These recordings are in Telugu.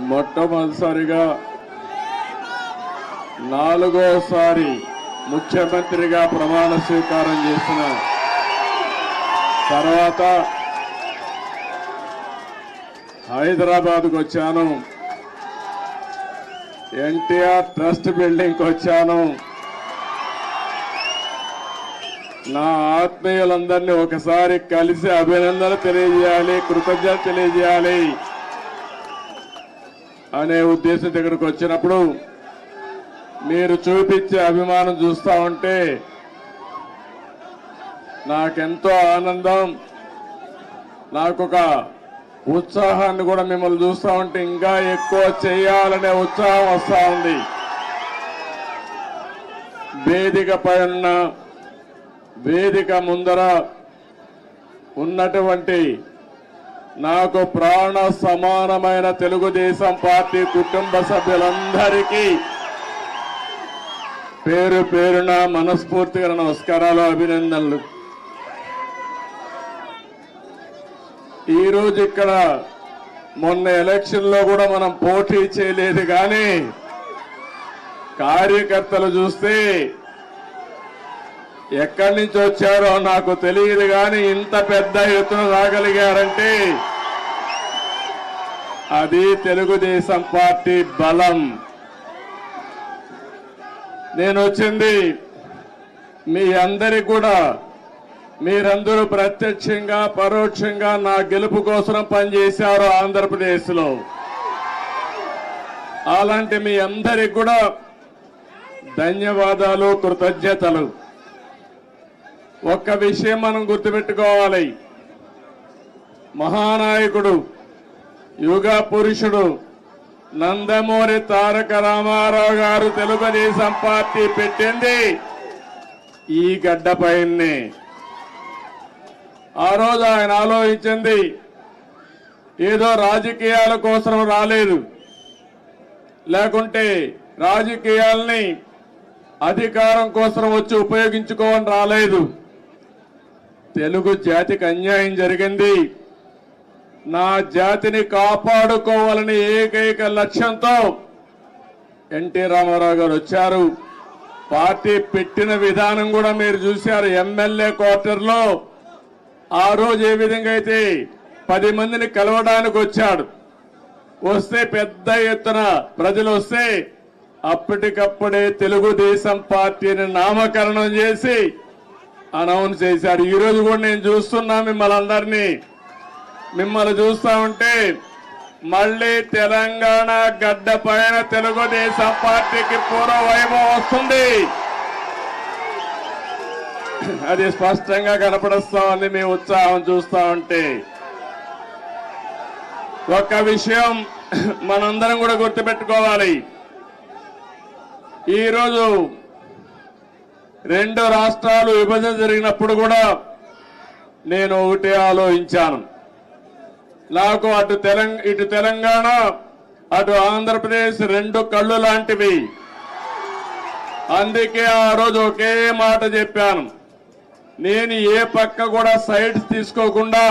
మొట్టమొదటిసారిగా నాలుగోసారి ముఖ్యమంత్రిగా ప్రమాణ స్వీకారం చేసిన తర్వాత హైదరాబాద్కు వచ్చాను. ఎన్టీఆర్ ట్రస్ట్ బిల్డింగ్కి వచ్చాను. నా ఆత్మీయులందరినీ ఒకసారి కలిసి అభినందనలు తెలియజేయాలి, కృతజ్ఞత తెలియజేయాలి అనే ఉద్దేశం దగ్గరకు వచ్చినప్పుడు మీరు చూపించే అభిమానం చూస్తా ఉంటే నాకెంతో ఆనందం, నాకొక ఉత్సాహాన్ని కూడా మిమ్మల్ని చూస్తా ఉంటే ఇంకా ఎక్కువ చేయాలనే ఉత్సాహం వస్తా ఉంది. వేదికపై ఉన్న వేదిక ముందర ఉన్నటువంటి నాకు ప్రాణ సమానమైన తెలుగుదేశం పార్టీ కుటుంబ సభ్యులందరికీ పేరు పేరున మనస్ఫూర్తిగా నమస్కారాలు, అభినందనలు. ఈరోజు ఇక్కడ మొన్న ఎలక్షన్ లో కూడా మనం పోటీ చేయలేదు, కానీ కార్యకర్తలు చూస్తే ఎక్కడి నుంచి వచ్చారో నాకు తెలియదు, కానీ ఇంత పెద్ద ఎత్తున రాగలిగారంటే అది తెలుగుదేశం పార్టీ బలం. నేను వచ్చింది మీ అందరికి కూడా, మీరందరూ ప్రత్యక్షంగా పరోక్షంగా నా గెలుపు కోసం పనిచేశారు ఆంధ్రప్రదేశ్లో. అలాంటి మీ అందరికి కూడా ధన్యవాదాలు, కృతజ్ఞతలు. ఒక్క విషయం మనం గుర్తుపెట్టుకోవాలి, మహానాయకుడు యుగ పురుషుడు నందమూరి తారక రామారావు గారు తెలుగుదేశం పార్టీ పెట్టింది ఈ గడ్డపైనే. ఆ రోజు ఆయన ఆలోచించింది ఏదో రాజకీయాల కోసం రాలేదు, లేకుంటే రాజకీయాల్ని అధికారం కోసం వచ్చి ఉపయోగించుకోవని రాలేదు. తెలుగు జాతికి అన్యాయం జరిగింది, నా జాతిని కాపాడుకోవాలని ఏకైక లక్ష్యంతో ఎన్టీ రామారావు గారు వచ్చారు. పార్టీ పెట్టిన విధానం కూడా మీరు చూశారు. ఎమ్మెల్యే క్వార్టర్లో ఆ రోజు ఏ విధంగా అయితే 10 మందిని కలవడానికి వచ్చాడు, వస్తే పెద్ద ఎత్తున ప్రజలు వస్తే అప్పటికప్పుడే తెలుగుదేశం పార్టీని నామకరణం చేసి అనౌన్స్ చేశాడు. ఈ రోజు కూడా నేను చూస్తున్నా మిమ్మల్ని చూస్తా ఉంటే మళ్ళీ తెలంగాణ గడ్డ పైన తెలుగుదేశం పార్టీకి పూర్వ వైభవం వస్తుంది. అది స్పష్టంగా కనపడుస్తా ఉంది మీ ఉత్సాహం చూస్తా ఉంటే. ఒక్క విషయం మనందరం కూడా గుర్తుపెట్టుకోవాలి, ఈరోజు 2 రాష్ట్రాలు విభజన జరిగినప్పుడు కూడా నేను ఒకటే ఆలోచించాను, నాకు ఇటు తెలంగాణ అటు ఆంధ్రప్రదేశ్ 2 కళ్ళు లాంటివి. అందుకే ఆ రోజు ఒకే మాట చెప్పాను, నేను ఏ పక్క కూడా సైడ్స్ తీసుకోకుండా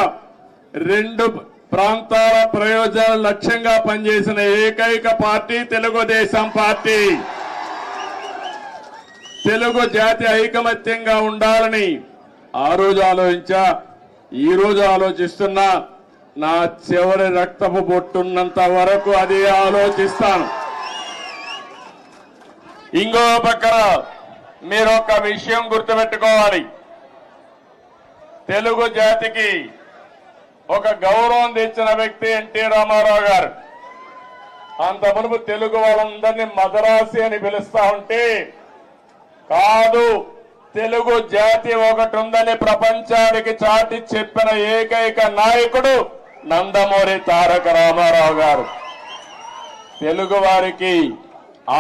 2 ప్రాంతాల ప్రయోజనాల లక్ష్యంగా పనిచేసిన ఏకైక పార్టీ తెలుగుదేశం పార్టీ. తెలుగు జాతి ఐకమత్యంగా ఉండాలని ఆ రోజు ఆలోచించా, ఈ రోజు ఆలోచిస్తున్నా. నా చివరి రక్తపు బొట్టున్నంత వరకు అదే ఆలోచిస్తాను. ఇంకో పక్కన మీరు ఒక విషయం గుర్తుపెట్టుకోవాలి, తెలుగు జాతికి ఒక గౌరవం తెచ్చిన వ్యక్తి ఎన్టీ రామారావు గారు. అంత మునుపు తెలుగు వాళ్ళందరినీ మదరాసి అని పిలుస్తా ఉంటే, కాదు తెలుగు జాతి ఒకటి ఉందని ప్రపంచానికి చాటి చెప్పిన ఏకైక నాయకుడు నందమూరి తారక రామారావు గారు. తెలుగు వారికి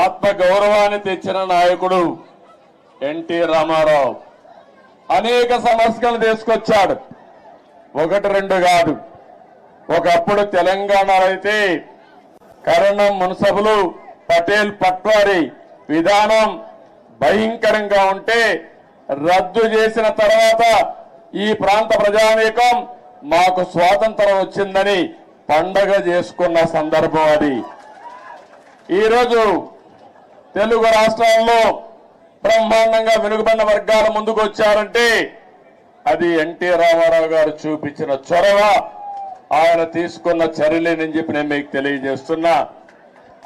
ఆత్మ గౌరవాన్ని తెచ్చిన నాయకుడు ఎన్టీ రామారావు. అనేక సమస్యలు తీసుకొచ్చాడు, 1-2 కాదు. ఒకప్పుడు తెలంగాణలో అయితే కరణం మున్సబులు పటేల్ పట్వారీ విధానం భయంకరంగా ఉంటే రద్దు చేసిన తర్వాత ఈ ప్రాంత ప్రజానీకం మాకు స్వాతంత్రం వచ్చిందని పండగ చేసుకున్న సందర్భం అది. ఈరోజు తెలుగు రాష్ట్రాల్లో బ్రహ్మాండంగా వెనుకబడిన వర్గాల ముందుకు వచ్చారంటే అది ఎన్టీ రామారావు గారు చూపించిన చొరవ, ఆయన తీసుకున్న చర్యలేనని చెప్పి నేను మీకు తెలియజేస్తున్నా.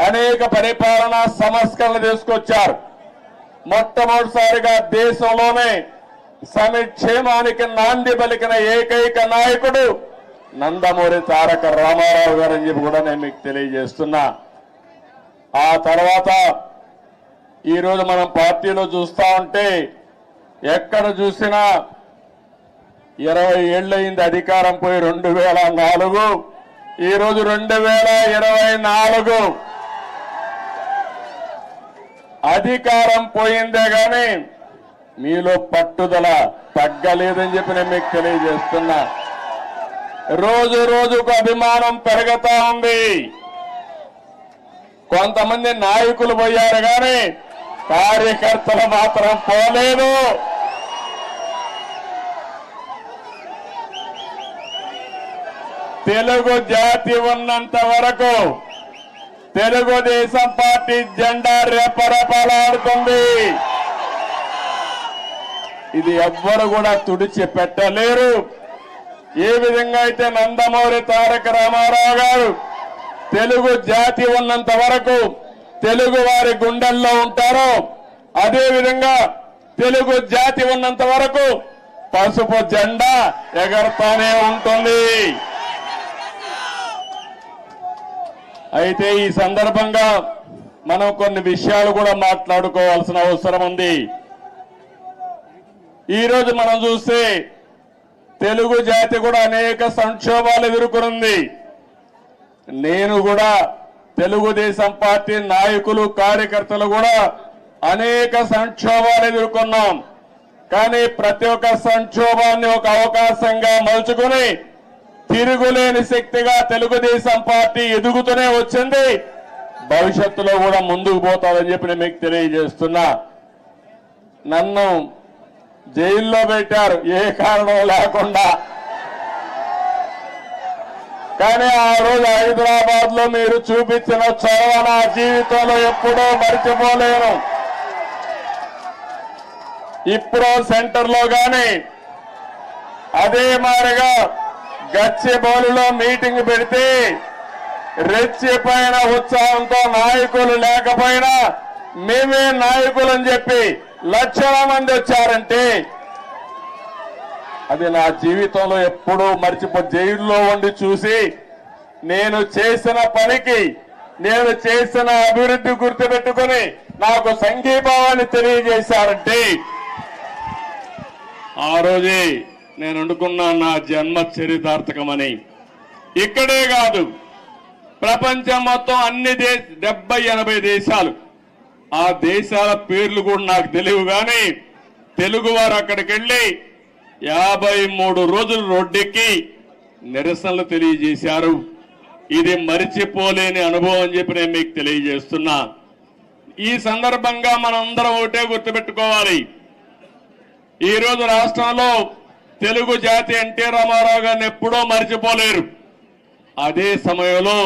అనేక పరిపాలనా సంస్కరణలు తీసుకొచ్చారు. మొట్టమొదటిసారిగా దేశంలోనే సంక్షేమానికి నాంది పలికిన ఏకైక నాయకుడు నందమూరి తారక రామారావు గారు అని చెప్పి కూడా నేను మీకు తెలియజేస్తున్నా. ఆ తర్వాత ఈరోజు మనం పార్టీలో చూస్తా ఉంటే ఎక్కడ చూసినా 20 ఏళ్ళయింది అధికారం పోయి 2004, ఈరోజు 2024 అధికారం పోయిందే గాని మీలో పట్టుదల తగ్గలేదని చెప్పి నేను మీకు తెలియజేస్తున్నా. రోజు రోజుకు అభిమానం పెరుగుతా ఉంది. కొంతమంది నాయకులు పోయారు కానీ కార్యకర్తలు మాత్రం పోలేదు. తెలుగు జాతి ఉన్నంత వరకు తెలుగుదేశం పార్టీ జెండా రెపరెపలాడుతుంది. ఇది ఎవ్వరు కూడా తుడిచి పెట్టలేరు. ఏ విధంగా అయితే నందమూరి తారక రామారావు గారు తెలుగు జాతి ఉన్నంత వరకు తెలుగు వారి గుండెల్లో ఉంటారో, అదే విధంగా తెలుగు జాతి ఉన్నంత వరకు పసుపు జెండా ఎగరతానే ఉంటుంది. అయితే ఈ సందర్భంగా మనం కొన్ని విషయాలు కూడా మాట్లాడుకోవాల్సిన అవసరం ఉంది. ఈరోజు మనం చూస్తే తెలుగు జాతి కూడా అనేక సంక్షోభాలు ఎదుర్కొంది. నేను కూడా తెలుగుదేశం పార్టీ నాయకులు కార్యకర్తలు కూడా అనేక సంక్షోభాలు ఎదుర్కొన్నాం. కానీ ప్రతి ఒక్క సంక్షోభాన్ని ఒక అవకాశంగా మలుచుకుని తిరుగులేని శక్తిగా తెలుగుదేశం పార్టీ ఎదుగుతూనే వచ్చింది. భవిష్యత్తులో కూడా ముందుకు పోతాదని చెప్పి నేను మీకు తెలియజేస్తున్నా. నన్ను జైల్లో పెట్టారు ఏ కారణం లేకుండా. కానీ ఆ రోజు హైదరాబాద్ లో మీరు చూపించిన చొరవ నా జీవితంలో ఎప్పుడూ మర్చిపోలేను. ఇప్పుడు సెంటర్ లో గాని అదే మాదిరిగా గచ్చిబౌలిలో మీటింగ్ పెడితే రెచ్చిపోయిన ఉత్సాహంతో నాయకులు లేకపోయినా మేమే నాయకులని చెప్పి లక్షల మంది వచ్చారంటే అది నా జీవితంలో ఎప్పుడూ జైల్లో ఉండి చూసి నేను చేసిన పనికి, నేను చేసిన అభివృద్ధి గుర్తుపెట్టుకుని నాకు సంఘీభావాన్ని తెలియజేశారంటే ఆ రోజే నేను అనుకున్నా నా జన్మ చరితార్థకమని. ఇక్కడే కాదు, ప్రపంచం మొత్తం అన్ని 70-80 దేశాలు, ఆ దేశాల పేర్లు కూడా నాకు తెలియవు. కానీ తెలుగువారు అక్కడికి వెళ్లి 53 రోజులు రోడ్డెక్కి నిరసనలు తెలియజేశారు. ఇది మరిచిపోలేని అనుభవం అని చెప్పి నేను మీకు తెలియజేస్తున్నా. ఈ సందర్భంగా మనందరం ఒకటే గుర్తుపెట్టుకోవాలి. ఈరోజు రాష్ట్రంలో తెలుగు జాతి ఎన్టీ రామారావు గారిని ఎప్పుడూ మరిచిపోలేరు. అదే సమయంలో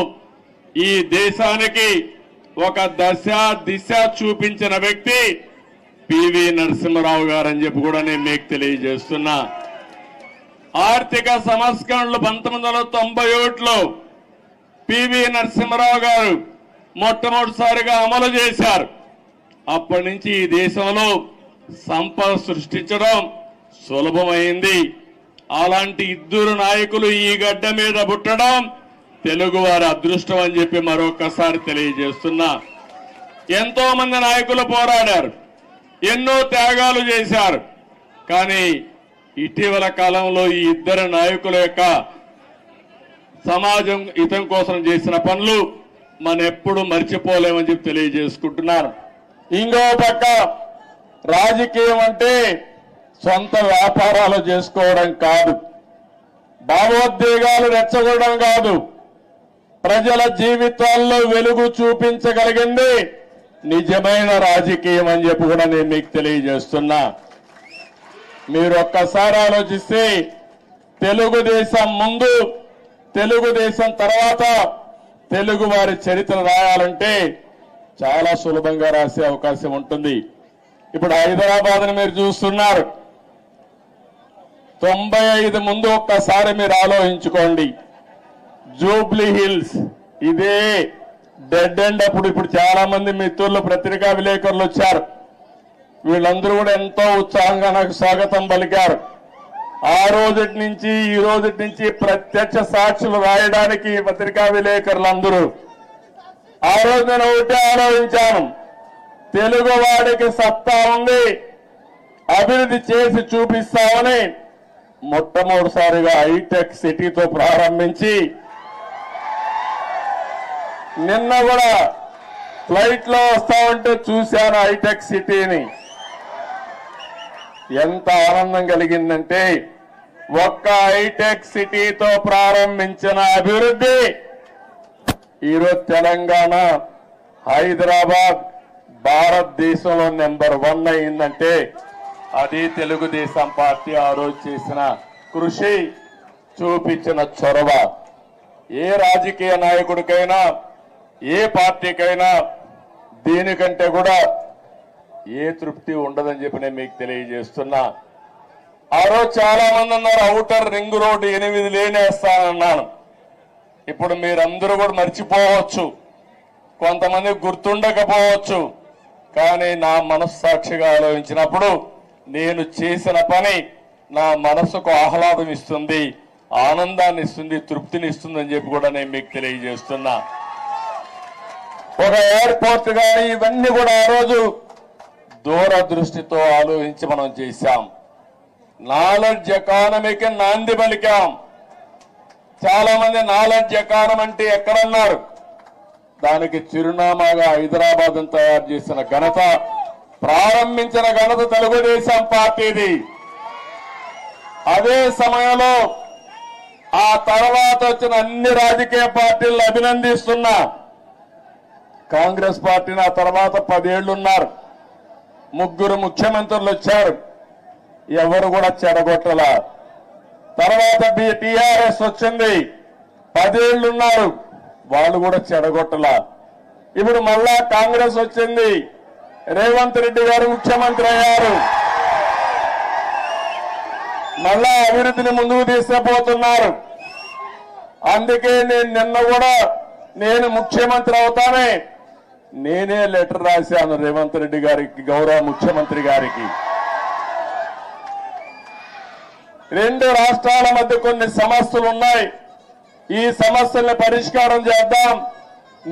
ఈ దేశానికి ఒక దిశ చూపించిన వ్యక్తి పివి నరసింహారావు గారు అని చెప్పి కూడా నేను మీకు తెలియజేస్తున్నా. ఆర్థిక సంస్కరణలు 1991లో పివి నరసింహారావు గారు మొట్టమొదటిసారిగా అమలు చేశారు. అప్పటి నుంచి ఈ దేశంలో సంపద సృష్టించడం సులభమైంది. అలాంటి ఇద్దరు నాయకులు ఈ గడ్డ మీద పుట్టడం తెలుగు వారి అదృష్టం అని చెప్పి మరొకసారి తెలియజేస్తున్నా. ఎంతో మంది నాయకులు పోరాడారు, ఎన్నో త్యాగాలు చేశారు. కానీ ఇటీవల కాలంలో ఈ ఇద్దరు నాయకుల యొక్క సమాజం హితం కోసం చేసిన పనులు మనం ఎప్పుడు మర్చిపోలేమని చెప్పి తెలియజేసుకుంటున్నారు. ఇంకో పక్క రాజకీయం అంటే సొంత వ్యాపారాలు చేసుకోవడం కాదు, భావోద్వేగాలు రెచ్చగొట్టడం కాదు, ప్రజల జీవితాల్లో వెలుగు చూపించగలిగింది నిజమైన రాజకీయం అని చెప్పి కూడా నేను మీకు తెలియజేస్తున్నా. మీరు ఒక్కసారి ఆలోచిస్తే తెలుగుదేశం ముందు, తెలుగుదేశం తర్వాత తెలుగు వారి చరిత్ర రాయాలంటే చాలా సులభంగా రాసే అవకాశం ఉంటుంది. ఇప్పుడు హైదరాబాద్ని మీరు చూస్తున్నారు. 95 ముందు ఒక్కసారి మీరు ఆలోచించుకోండి. జూబ్లీ హిల్స్ ఇదే డెడ్ ఎండ్. ఇప్పుడు చాలా మంది మిత్రులు పత్రికా విలేకరులు వచ్చారు. వీళ్ళందరూ కూడా ఎంతో ఉత్సాహంగా నాకు స్వాగతం పలికారు. ఆ రోజుటి నుంచి ఈ రోజుటి నుంచి ప్రత్యక్ష సాక్షులు రాయడానికి పత్రికా విలేకరులందరూ ఆ రోజు నేను ఒకటే ఆలోచించాను, తెలుగు వాడికి సత్తా ఉంది, అభివృద్ధి చేసి చూపిస్తామని మొట్టమొదటిసారిగా హైటెక్ సిటీతో ప్రారంభించి నిన్న కూడా ఫ్లైట్ లో వస్తా ఉంటే చూశాను హైటెక్ సిటీని. ఎంత ఆనందం కలిగిందంటే ఒక్క హైటెక్ సిటీతో ప్రారంభించిన అభివృద్ధి ఈరోజు తెలంగాణ, హైదరాబాద్ భారతదేశంలో నెంబర్ 1 అయిందంటే అది తెలుగుదేశం పార్టీ ఆ రోజు చేసిన కృషి, చూపించిన చొరవ. ఏ రాజకీయ నాయకుడికైనా ఏ పార్టీకైనా దీనికంటే కూడా ఏ తృప్తి ఉండదని చెప్పి నేను మీకు తెలియజేస్తున్నా. ఆ రోజు చాలా మంది అన్నారు ఔటర్ రింగ్ రోడ్డు 8 లేనేస్తానన్నాను. ఇప్పుడు మీరందరూ కూడా మర్చిపోవచ్చు, కొంతమంది గుర్తుండకపోవచ్చు, కానీ నా మనస్సాక్షిగా ఆలోచించినప్పుడు నేను చేసిన పని నా మనసుకు ఆహ్లాదం ఇస్తుంది, ఆనందాన్ని ఇస్తుంది, తృప్తిని ఇస్తుంది అని చెప్పి కూడా నేను మీకు తెలియజేస్తున్నా. ఒక ఎయిర్పోర్ట్ కానీ ఇవన్నీ కూడా ఆ రోజు దూరదృష్టితో ఆలోచించి మనం చేశాం. నాలెడ్జ్ ఎకానమీకి నాంది పలికాం. చాలా మంది నాలెడ్జ్ ఎకానమీ అంటే ఎక్కడన్నారు, దానికి చిరునామాగా హైదరాబాద్ తయారు చేసిన ఘనత, ప్రారంభించిన ఘనత తెలుగుదేశం పార్టీది. అదే సమయంలో ఆ తర్వాత వచ్చిన అన్ని రాజకీయ పార్టీలను అభినందిస్తున్నా. కాంగ్రెస్ పార్టీని ఆ తర్వాత 10 ఏళ్లు ఉన్నారు, 3 ముఖ్యమంత్రులు వచ్చారు, ఎవరు కూడా చెడగొట్టల. తర్వాత టీఆర్ఎస్ వచ్చింది, 10 ఏళ్లు ఉన్నారు, వాళ్ళు కూడా చెడగొట్టల. ఇప్పుడు మళ్ళా కాంగ్రెస్ వచ్చింది, రేవంత్ రెడ్డి గారు ముఖ్యమంత్రి అయ్యారు, మళ్ళా అభివృద్ధిని ముందుకు తీసుకుపోతున్నారు. అందుకే నేను నిన్న కూడా నేను ముఖ్యమంత్రి అవుతానే నేనే లెటర్ రాశాను రేవంత్ రెడ్డి గారికి, గౌరవ ముఖ్యమంత్రి గారికి. 2 రాష్ట్రాల మధ్య కొన్ని సమస్యలు ఉన్నాయి, ఈ సమస్యల్ని పరిష్కారం చేద్దాం,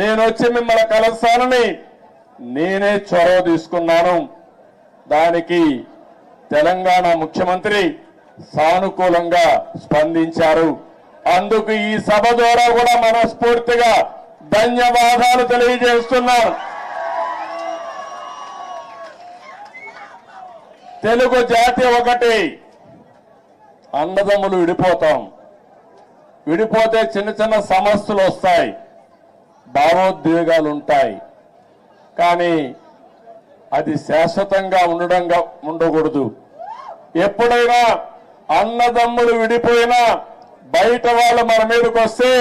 నేను వచ్చి మిమ్మల్ని కలుస్తానని నేనే చొరవ తీసుకున్నాను. దానికి తెలంగాణ ముఖ్యమంత్రి సానుకూలంగా స్పందించారు. అందుకు ఈ సభ ద్వారా కూడా మనస్ఫూర్తిగా ధన్యవాదాలు తెలియజేస్తున్నాను. తెలుగు జాతి ఒకటి, అన్నదమ్ములు విడిపోతాం, విడిపోతే చిన్న చిన్న సమస్యలు వస్తాయి, భావోద్వేగాలు ఉంటాయి, కానీ అది శాశ్వతంగా ఉండకూడదు. ఎప్పుడైనా అన్నదమ్ములు విడిపోయినా బయట వాళ్ళు మన మీదకి వస్తే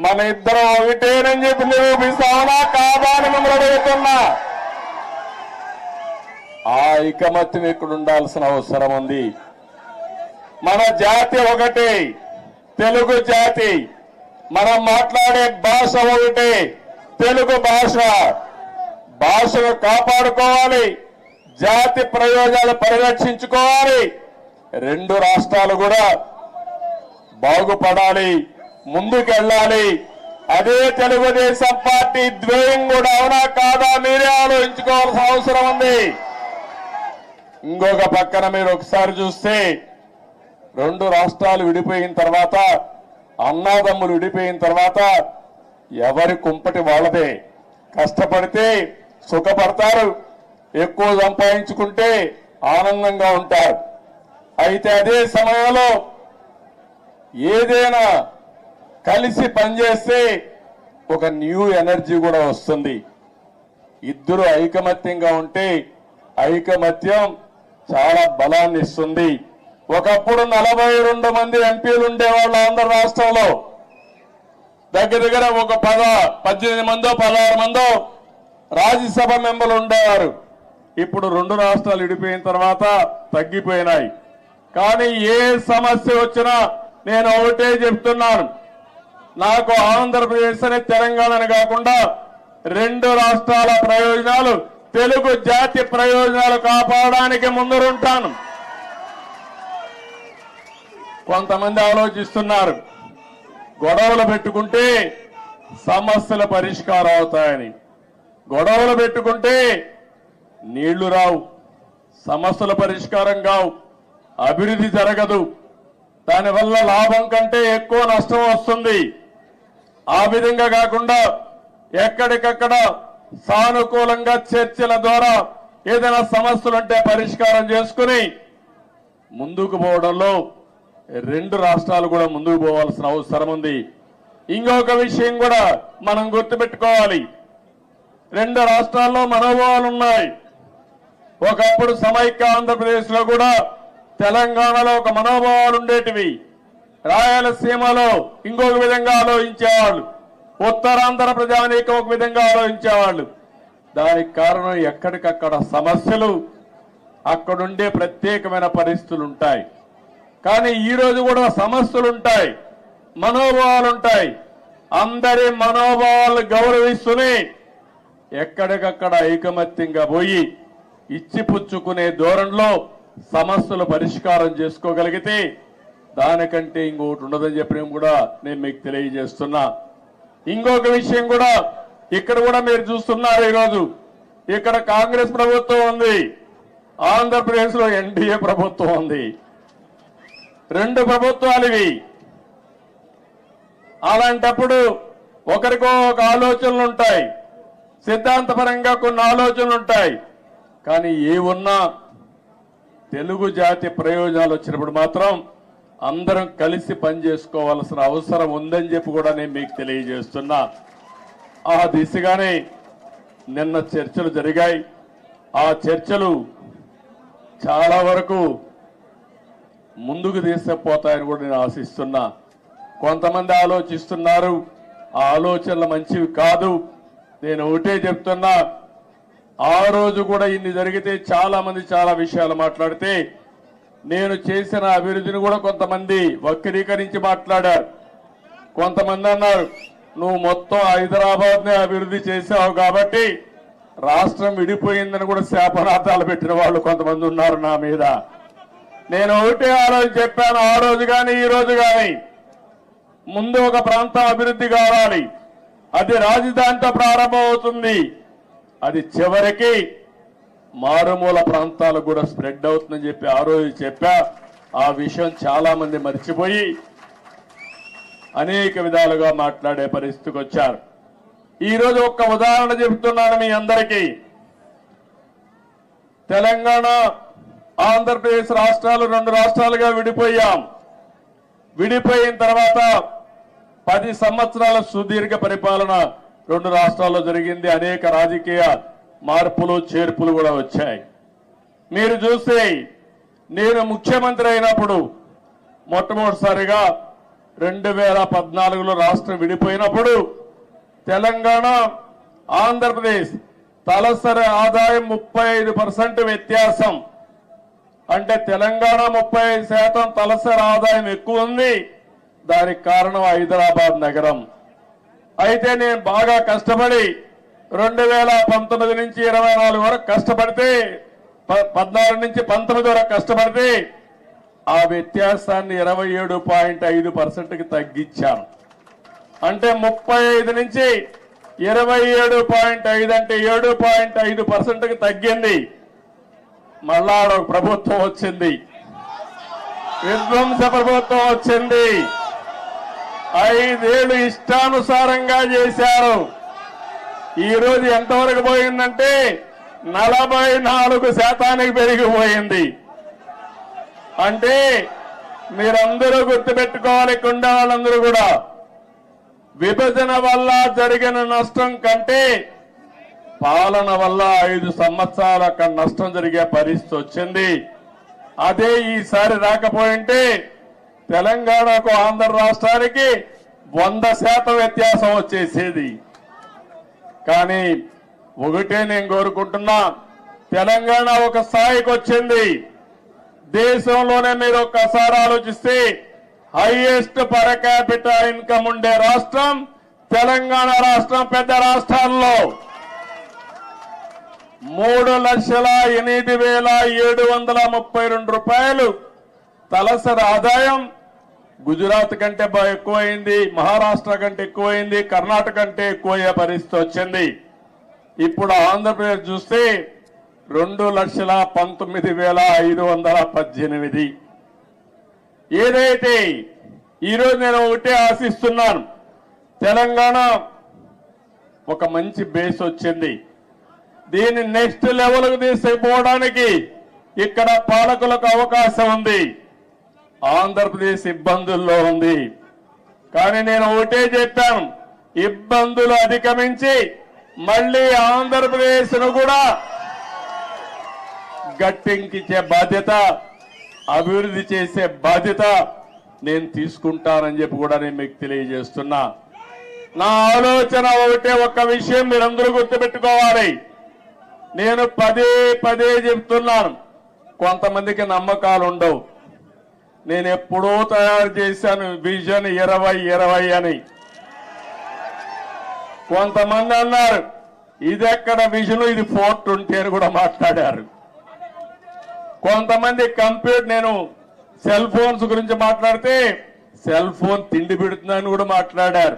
మన ఇద్దరం ఒకటేనని చెప్పి నిరూపిస్తామనా కాదా అని మిమ్మల్ని అడుగుతున్నా. ఆ ఐకమత్యం ఇక్కడ ఉండాల్సిన అవసరం ఉంది. మన జాతి ఒకటే, తెలుగు జాతి, మనం మాట్లాడే భాష ఒకటే, తెలుగు భాష. భాషను కాపాడుకోవాలి, జాతి ప్రయోజనాలు పరిరక్షించుకోవాలి, 2 రాష్ట్రాలు కూడా బాగుపడాలి, ముందుకెళ్ళాలి. అదే తెలుగుదేశం పార్టీ ధ్యేయం కూడా అవునా కాదా మీరే ఆలోచించుకోవాల్సిన అవసరం ఉంది. ఇంకొక పక్కన మీరు ఒకసారి చూస్తే 2 రాష్ట్రాలు విడిపోయిన తర్వాత, అన్నాదమ్ములు విడిపోయిన తర్వాత ఎవరి కుంపటి వాళ్ళదే. కష్టపడితే సుఖపడతారు, ఎక్కువ సంపాదించుకుంటే ఆనందంగా ఉంటారు. అయితే అదే సమయంలో ఏదైనా కలిసి పనిచేస్తే ఒక న్యూ ఎనర్జీ కూడా వస్తుంది. ఇద్దరు ఐకమత్యంగా ఉంటే ఐకమత్యం చాలా బలాన్ని ఇస్తుంది. ఒకప్పుడు 42 మంది ఎంపీలు ఉండేవాళ్ళు ఆంధ్ర రాష్ట్రంలో, దగ్గర దగ్గర ఒక 18 మందో 16 మందో రాజ్యసభ మెంబర్లు ఉండేవారు. ఇప్పుడు 2 రాష్ట్రాలు విడిపోయిన తర్వాత తగ్గిపోయినాయి. కానీ ఏ సమస్య వచ్చినా నేను ఒకటే చెప్తున్నాను, నాకు ఆంధ్రప్రదేశ్ అని తెలంగాణని కాకుండా 2 రాష్ట్రాల ప్రయోజనాలు, తెలుగు జాతి ప్రయోజనాలు కాపాడడానికి ముందరుంటాను. కొంతమంది ఆలోచిస్తున్నారు గొడవలు పెట్టుకుంటే సమస్యల పరిష్కారం అవుతాయని. గొడవలు పెట్టుకుంటే నీళ్లు రావు, సమస్యల పరిష్కారం కావు, అభివృద్ధి జరగదు, దానివల్ల లాభం కంటే ఎక్కువ నష్టం వస్తుంది. ఆ విధంగా కాకుండా ఎక్కడికక్కడ సానుకూలంగా చర్చల ద్వారా ఏదైనా సమస్యలుంటే పరిష్కారం చేసుకుని ముందుకు పోవడంలో 2 రాష్ట్రాలు కూడా ముందుకు పోవాల్సిన అవసరం ఉంది. ఇంకొక విషయం కూడా మనం గుర్తుపెట్టుకోవాలి, 2 రాష్ట్రాల్లో మనోభావాలు ఉన్నాయి. ఒకప్పుడు సమైక్య ఆంధ్రప్రదేశ్ లో కూడా తెలంగాణలో ఒక మనోభావాలు ఉండేటివి, రాయలసీమలో ఇంకొక విధంగా ఆలోచించేవాళ్ళు, ఉత్తరాంధ్ర ప్రజానీకం ఒక విధంగా ఆలోచించేవాళ్ళు. దానికి కారణం ఎక్కడికక్కడ సమస్యలు, అక్కడుండే ప్రత్యేకమైన పరిస్థితులు ఉంటాయి. కానీ ఈ రోజు కూడా సమస్యలు ఉంటాయి, మనోభావాలు ఉంటాయి. అందరి మనోభావాలు గౌరవిస్తూనే ఎక్కడికక్కడ ఐకమత్యంగా పోయి ఇచ్చిపుచ్చుకునే ధోరణిలో సమస్యలు పరిష్కారం చేసుకోగలిగితే దానికంటే ఇంకొకటి ఉండదని చెప్పడం కూడా నేను మీకు తెలియజేస్తున్నా. ఇంకొక విషయం కూడా ఇక్కడ కూడా మీరు చూస్తున్నారు, ఈరోజు ఇక్కడ కాంగ్రెస్ ప్రభుత్వం ఉంది, ఆంధ్రప్రదేశ్ లో ఎన్డీఏ ప్రభుత్వం ఉంది. 2 ప్రభుత్వాలు ఇవి. అలాంటప్పుడు ఒకరికో ఒక ఆలోచనలు ఉంటాయి, సిద్ధాంతపరంగా కొన్ని ఆలోచనలు ఉంటాయి. కానీ ఏ ఉన్నా తెలుగు జాతి ప్రయోజనాలు వచ్చినప్పుడు మాత్రం అందరం కలిసి పనిచేసుకోవాల్సిన అవసరం ఉందని చెప్పి కూడా నేను మీకు తెలియజేస్తున్నా. ఆ దిశగానే నిన్న చర్చలు జరిగాయి. ఆ చర్చలు చాలా వరకు ముందుకు తీసుకుపోతాయని కూడా నేను ఆశిస్తున్నా. కొంతమంది ఆలోచిస్తున్నారు, ఆ ఆలోచనలు మంచివి కాదు. నేను ఒకటే చెప్తున్నా, ఆ రోజు కూడా ఇన్ని జరిగితే చాలా మంది చాలా విషయాలు మాట్లాడితే నేను చేసిన అభివృద్ధిని కూడా కొంతమంది వక్రీకరించి మాట్లాడారు. కొంతమంది అన్నారు, నువ్వు మొత్తం హైదరాబాద్ నే అభివృద్ధి చేశావు కాబట్టి రాష్ట్రం విడిపోయిందని కూడా శాపనార్థాలు పెట్టిన వాళ్ళు కొంతమంది ఉన్నారు నా మీద. నేను ఒకటే ఆ రోజు చెప్పాను, ఆ రోజు కానీ ఈ రోజు కానీ, ముందు ఒక ప్రాంతం అభివృద్ధి కావాలి, అది రాజధానితో ప్రారంభమవుతుంది, అది చివరికి మారుమూల ప్రాంతాలకు కూడా స్ప్రెడ్ అవుతుందని చెప్పి ఆ రోజు చెప్పా. ఆ విషయం చాలా మంది మర్చిపోయి అనేక విధాలుగా మాట్లాడే పరిస్థితికి వచ్చారు. ఈ రోజు ఒక్క ఉదాహరణ చెబుతున్నాను మీ అందరికీ. తెలంగాణ ఆంధ్రప్రదేశ్ రాష్ట్రాలు 2 రాష్ట్రాలుగా విడిపోయాం. విడిపోయిన తర్వాత 10 సంవత్సరాల సుదీర్ఘ పరిపాలన 2 రాష్ట్రాల్లో జరిగింది. అనేక రాజకీయ మార్పులు చేర్పులు కూడా వచ్చాయి. మీరు చూస్తే నేను ముఖ్యమంత్రి అయినప్పుడు మొట్టమొదటిసారిగా 2014లో రాష్ట్రం విడిపోయినప్పుడు తెలంగాణ ఆంధ్రప్రదేశ్ తలసరి ఆదాయం 35% వ్యత్యాసం. అంటే తెలంగాణ 35% తలసరి ఆదాయం ఎక్కువ ఉంది. దానికి కారణం హైదరాబాద్ నగరం. అయితే నేను బాగా కష్టపడి 2019 నుంచి 24 వరకు కష్టపడితే, 14 నుంచి 19 వరకు కష్టపడితే ఆ వ్యత్యాసాన్ని 27.5%కి తగ్గించాను. అంటే 35 నుంచి 27.5 అంటే 7.5%కి తగ్గింది. మళ్ళా ఒక ప్రభుత్వం వచ్చింది, విధ్వంస ప్రభుత్వం వచ్చింది. 5 ఏళ్లు ఇష్టానుసారంగా చేశారు. ఈ రోజు ఎంతవరకు పోయిందంటే 44% పెరిగిపోయింది. అంటే మీరందరూ గుర్తుపెట్టుకోవాలి, కొండ వాళ్ళందరూ కూడా, విభజన వల్ల జరిగిన నష్టం కంటే పాలన వల్ల 5 సంవత్సరాలు అక్కడ నష్టం జరిగే పరిస్థితి వచ్చింది. అదే ఈసారి రాకపోయింటే తెలంగాణకు ఆంధ్ర రాష్ట్రానికి 100% వ్యత్యాసం వచ్చేసేది. కానీ ఒకటే నేను కోరుకుంటున్నా, తెలంగాణ ఒక స్థాయికి వచ్చింది. దేశంలోనే మీరు ఒక్కసారి ఆలోచిస్తే హైయెస్ట్ పర్ క్యాపిటల్ ఇన్కమ్ ఉండే రాష్ట్రం తెలంగాణ రాష్ట్రం. పెద్ద రాష్ట్రాల్లో 3,08,732 రూపాయలు తలసరి ఆదాయం గుజరాత్ కంటే ఎక్కువైంది, మహారాష్ట్ర కంటే ఎక్కువైంది, కర్ణాటక కంటే ఎక్కువయ్యే పరిస్థితి వచ్చింది. ఇప్పుడు ఆంధ్రప్రదేశ్ చూస్తే 2,19,518. ఏదైతే ఈరోజు నేను ఒకటే ఆశిస్తున్నాను, తెలంగాణ ఒక మంచి బేస్ వచ్చింది. దీన్ని నెక్స్ట్ లెవెల్కు తీసుకుపోవడానికి ఇక్కడ పాలకులకు అవకాశం ఉంది. ఆంధ్రప్రదేశ్ ఇబ్బందుల్లో ఉంది. కానీ నేను ఒకటే చెప్పాను, ఇబ్బందులు అధిగమించి మళ్ళీ ఆంధ్రప్రదేశ్ ను కూడా గట్టెక్కించే బాధ్యత, అభివృద్ధి చేసే బాధ్యత నేను తీసుకుంటానని చెప్పి కూడా నేను మీకు తెలియజేస్తున్నా. నా ఆలోచన ఒకటే, ఒక్క విషయం మీరందరూ గుర్తుపెట్టుకోవాలి. నేను పదే పదే చెప్తున్నాను, కొంతమందికి నమ్మకాలు ఉండవు. నేను ఎప్పుడో తయారు చేశాను విజన్ 2020 అని. కొంతమంది అన్నారు ఇది ఎక్కడ విజన్, ఇది 420 అని కూడా మాట్లాడారు. కొంతమంది కంప్యూటర్, నేను సెల్ ఫోన్స్ గురించి మాట్లాడితే సెల్ ఫోన్ తిండి పెడుతుందని కూడా మాట్లాడారు.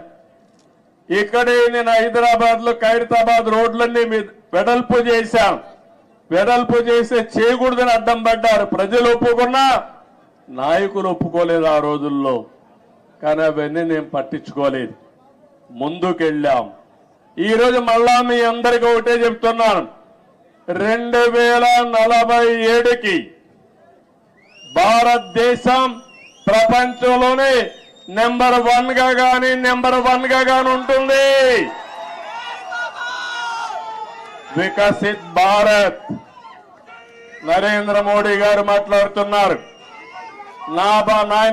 ఇక్కడే నేను హైదరాబాద్ లో ఖైరతాబాద్ రోడ్లన్నీ వెడల్పు చేశాం. వెడల్పు చేస్తే చేయకూడదని అడ్డం పడ్డారు. ప్రజలు ఒప్పుకున్నా, నాయకులు ఒప్పుకోలేదు ఆ రోజుల్లో. కానీ అవన్నీ నేను పట్టించుకోలేదు, ముందుకెళ్ళాం. ఈరోజు మళ్ళా మీ అందరికీ ఒకటే చెప్తున్నాను, 2047కి భారతదేశం ప్రపంచంలోనే నెంబర్ 1 గా గాని ఉంటుంది. వికసిత్ భారత్. నరేంద్ర మోడీ గారు మాట్లాడుతున్నారు.